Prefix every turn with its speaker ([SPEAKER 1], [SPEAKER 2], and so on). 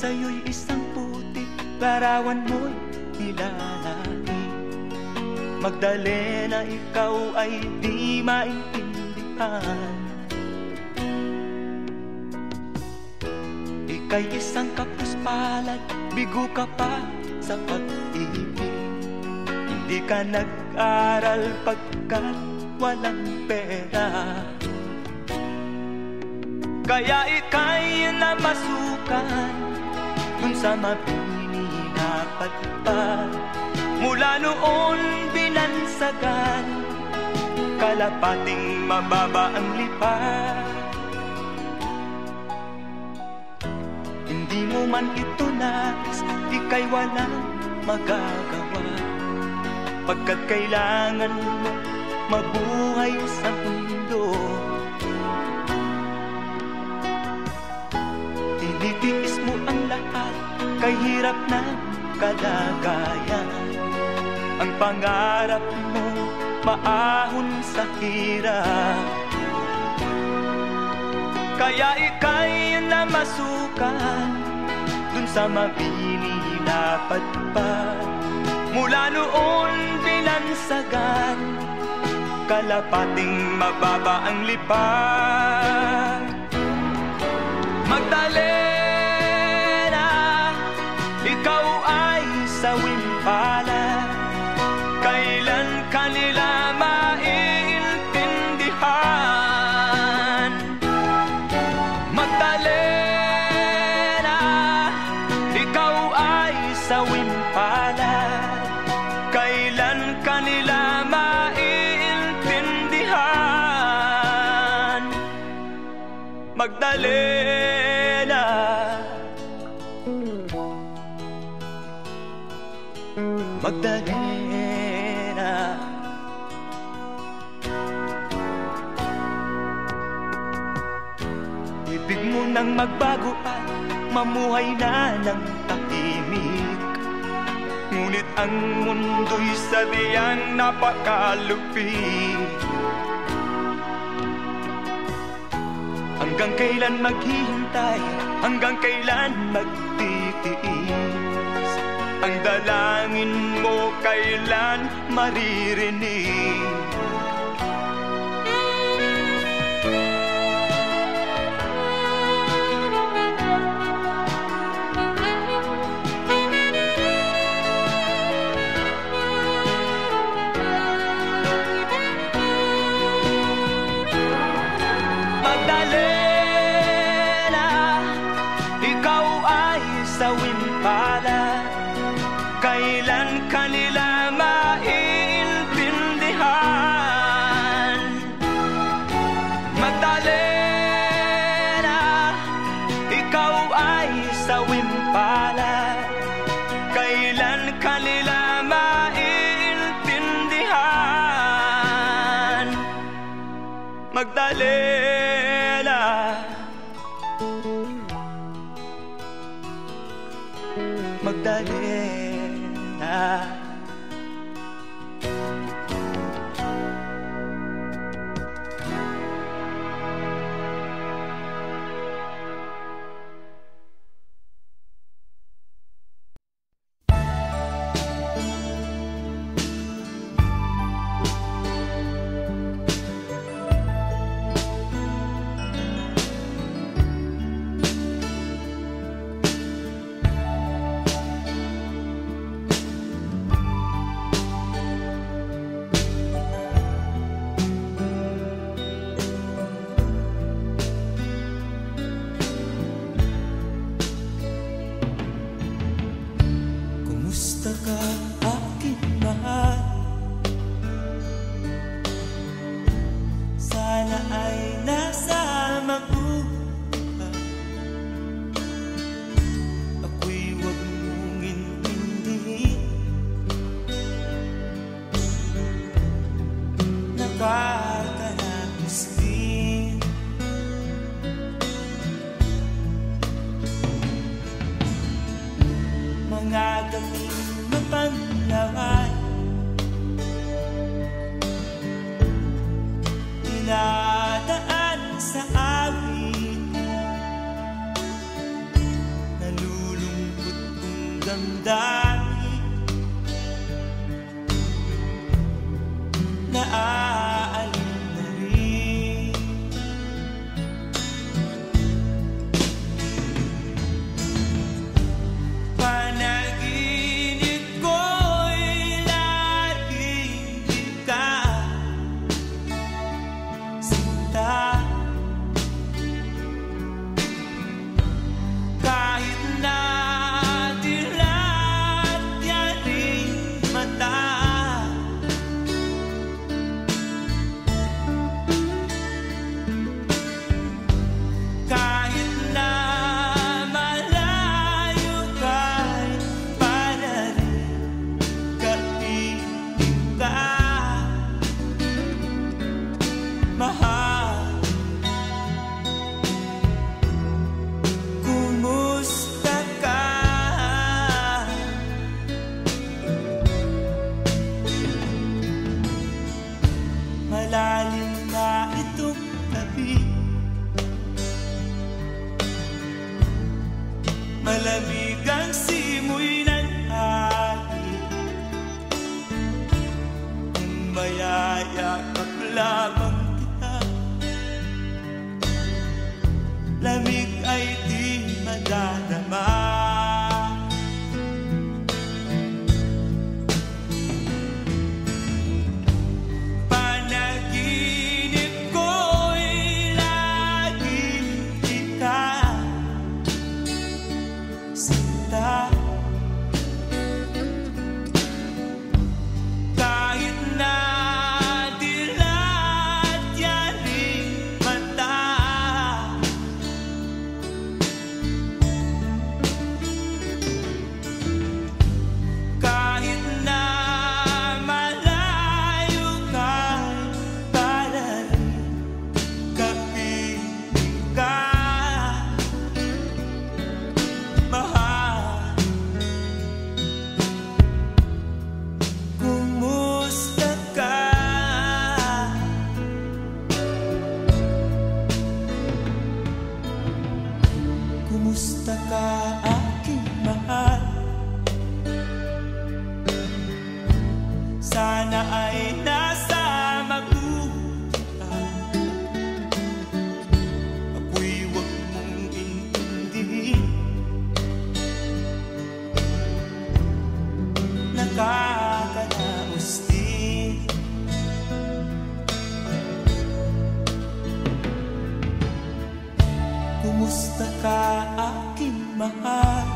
[SPEAKER 1] sa'yo'y isang putik, larawan mo'y nilalaki. Magdalena, ikaw ay di maintindihan. Ika'y isang kapuspalad, bigo ka pa sa pag-ibig. Hindi ka nag-aral pagkat walang pera, kaya ika'y namasukan dun sa mabini na patpad. Mula noon binansagan, kalapating mababa ang lipad. Hindi mo man ito nais, ika'y walang magagawa, pagkat kailangan mo mabuhay sa mundo. Tinitiis mo ang lahat, kay hirap na kalagayan. Ang pangarap mo maahon sa hirap, kaya ika'y namasukan dun sa mabini na patpad. Mula noon binansagan, kalapating mababa ang lipad. Magdalena, ikaw ay sawing palad, kailan kanila maiintindihan. Magdalena, ikaw ay sawing palad, kailan kanila maiintindihan. Magdalena, Magdalena. Ibig mo nang magbago at mamuhay na ng tahimik, ngunit ang mundo'y sadyang napakalupit. Hanggang kailan maghihintay, hanggang kailan magtitiis? Ang dalangin mo kailan maririnig?
[SPEAKER 2] Magdalena, ikaw ay sawing palad, kailan kanila maiintindihan. Magdalena, ikaw ay sawing palad, kailan kanila maiintindihan. Magdalena, Magdalena. Malamig ang simoy ng hangin, kung mayayakap lamang kita, lamig ay di madadama. Kahit na dilat yaring mata, kahit na malayo ka, para rin kapiling ka, mahal. Kumusta ka? Kumusta ka, aking mahal? Sana ay nasa mabuti ka. Ako'y huwag mong intindihin, nakakaraos din. Kumusta ka, aking mahal?